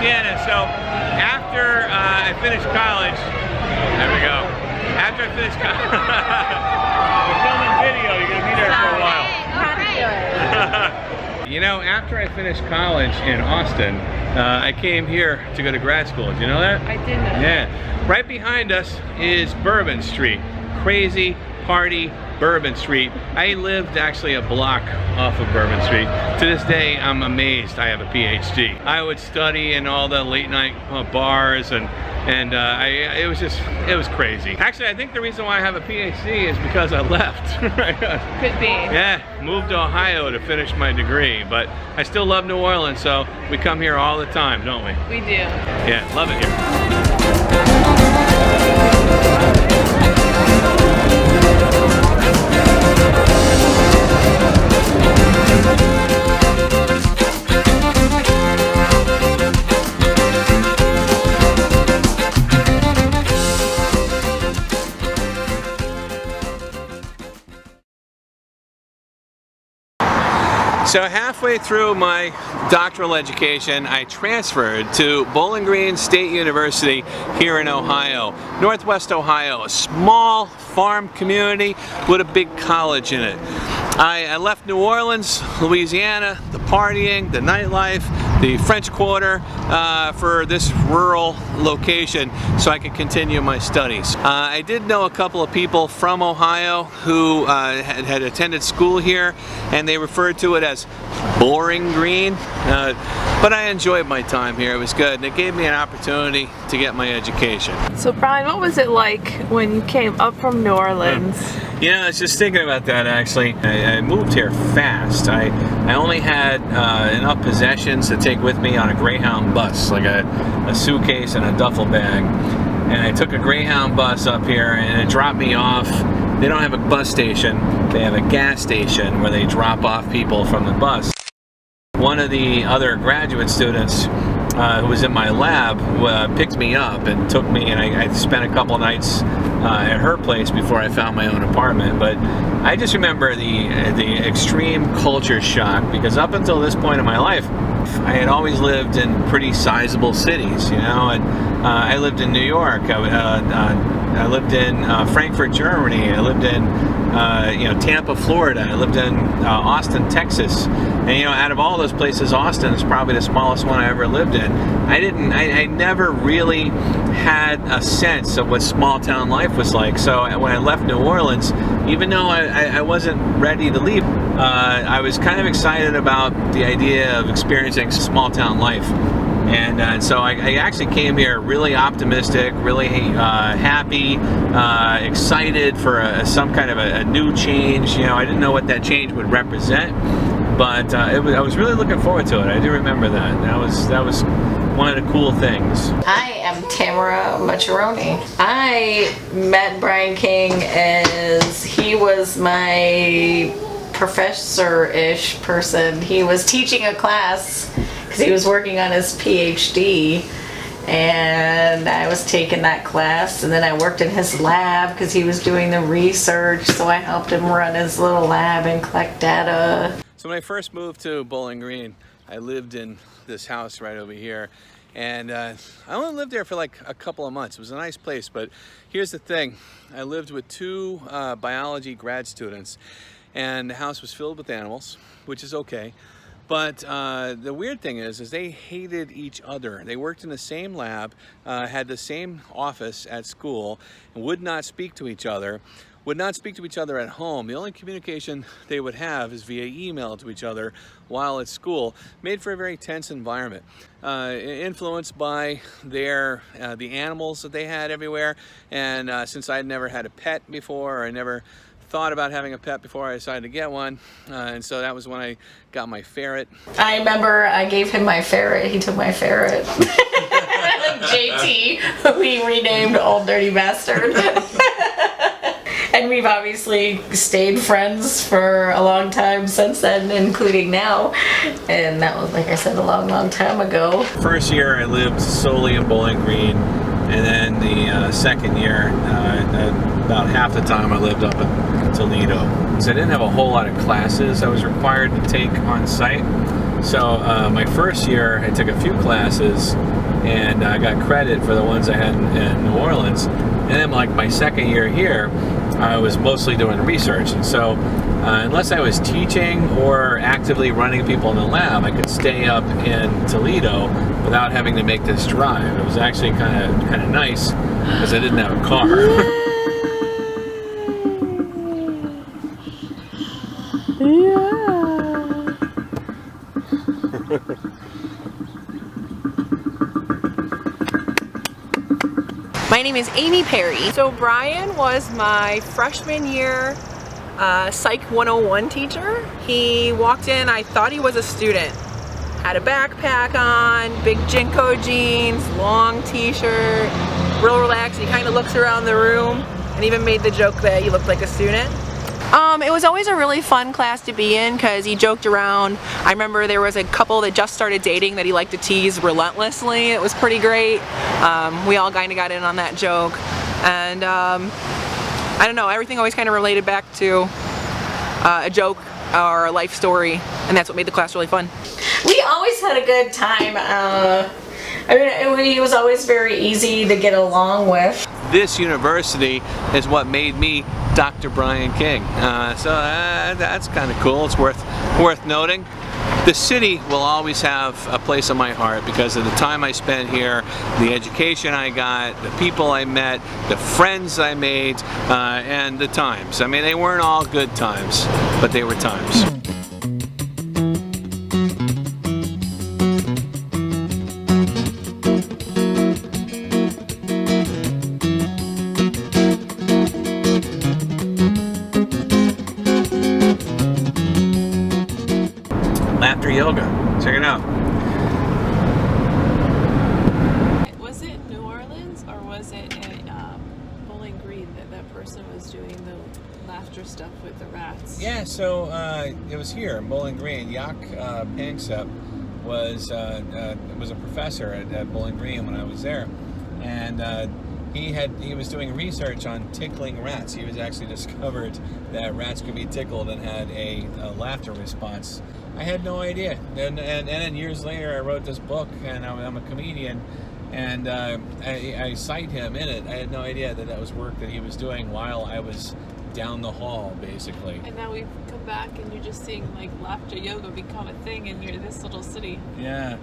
Louisiana. So after I finished college, there we go. After I finished college, we're filming video. You're gonna be there for a while. You know, after I finished college in Austin, I came here to go to grad school. Did you know that? I did know. Yeah. Right behind us is Bourbon Street. Crazy party Bourbon Street. I lived actually a block off of Bourbon Street. To this day, I'm amazed I have a PhD. I would study in all the late night bars and it was crazy. Actually, I think the reason why I have a PhD is because I left. Could be. Yeah, moved to Ohio to finish my degree, but I still love New Orleans, so we come here all the time, don't we? We do. Yeah, love it here. So halfway through my doctoral education, I transferred to Bowling Green State University here in Ohio, Northwest Ohio, a small farm community with a big college in it. I left New Orleans, Louisiana, the partying, the nightlife, the French Quarter for this rural location so I could continue my studies. I did know a couple of people from Ohio who had attended school here, and they referred to it as boring green, but I enjoyed my time here. It was good, and it gave me an opportunity to get my education. So Brian, what was it like when you came up from New Orleans? Yeah, I was just thinking about that actually. I moved here fast. I only had enough possessions to take with me on a Greyhound bus, like a suitcase and a duffel bag. And I took a Greyhound bus up here and it dropped me off. They don't have a bus station, they have a gas station where they drop off people from the bus. One of the other graduate students who was in my lab picked me up and took me, and I spent a couple nights at her place before I found my own apartment. But I just remember the extreme culture shock, because up until this point in my life, I had always lived in pretty sizable cities, you know, and I lived in New York, I lived in Frankfurt, Germany, I lived in Tampa, Florida, I lived in Austin, Texas, and you know, out of all those places, Austin is probably the smallest one I ever lived in. I never really had a sense of what small town life was like. So when I left New Orleans, even though I wasn't ready to leave, I was kind of excited about the idea of experiencing small town life. And so I actually came here really optimistic, really happy, excited for some kind of a new change. You know, I didn't know what that change would represent, but I was really looking forward to it. I do remember that. That was one of the cool things. I am Tamara Aimee. I met Brian King as he was my professor-ish person. He was teaching a class because he was working on his PhD, and I was taking that class, and then I worked in his lab because he was doing the research, so I helped him run his little lab and collect data. So when I first moved to Bowling Green, I lived in this house right over here, and I only lived there for like a couple of months. It was a nice place, but here's the thing. I lived with two biology grad students, and the house was filled with animals, which is okay. But the weird thing is they hated each other. They worked in the same lab, had the same office at school, and would not speak to each other. Would not speak to each other at home. The only communication they would have is via email to each other while at school. Made for a very tense environment. Influenced by the animals that they had everywhere. And since I'd never had a pet before, or I never thought about having a pet before I decided to get one, and so that was when I got my ferret. I remember I gave him my ferret. He took my ferret. JT, who he renamed Old Dirty Bastard. And we've obviously stayed friends for a long time since then, including now. And that was, like I said, a long, long time ago. First year I lived solely in Bowling Green, and then the second year, about half the time I lived up in Toledo. So I didn't have a whole lot of classes I was required to take on site. So my first year, I took a few classes, and I got credit for the ones I had in New Orleans. And then like my second year here, I was mostly doing research. And so unless I was teaching or actively running people in the lab, I could stay up in Toledo without having to make this drive. It was actually kind of nice because I didn't have a car. My name is Amy Perry. So Brian was my freshman year Psych 101 teacher. He walked in, I thought he was a student. Had a backpack on, big Jinko jeans, long t-shirt, real relaxed. He kind of looks around the room and even made the joke that he looked like a student. It was always a really fun class to be in because he joked around. I remember there was a couple that just started dating that he liked to tease relentlessly. It was pretty great. We all kind of got in on that joke. And I don't know, everything always kind of related back to a joke or a life story, and that's what made the class really fun. We always had a good time. I mean, he was always very easy to get along with. This university is what made me Dr. Brian King. So that's kind of cool. It's worth noting. The city will always have a place in my heart because of the time I spent here, the education I got, the people I met, the friends I made, and the times. I mean, they weren't all good times, but they were times. Laughter yoga. Check it out. Was it New Orleans or was it at Bowling Green that person was doing the laughter stuff with the rats? Yeah, so it was here in Bowling Green. Yak Pangsep was a professor at Bowling Green when I was there, and he was doing research on tickling rats. He was actually discovered that rats could be tickled and had a laughter response. I had no idea, and then years later I wrote this book, and I'm a comedian, and I cite him in it. I had no idea that was work that he was doing while I was down the hall, basically. And now we've come back and you're just seeing like laughter yoga become a thing in this little city. Yeah.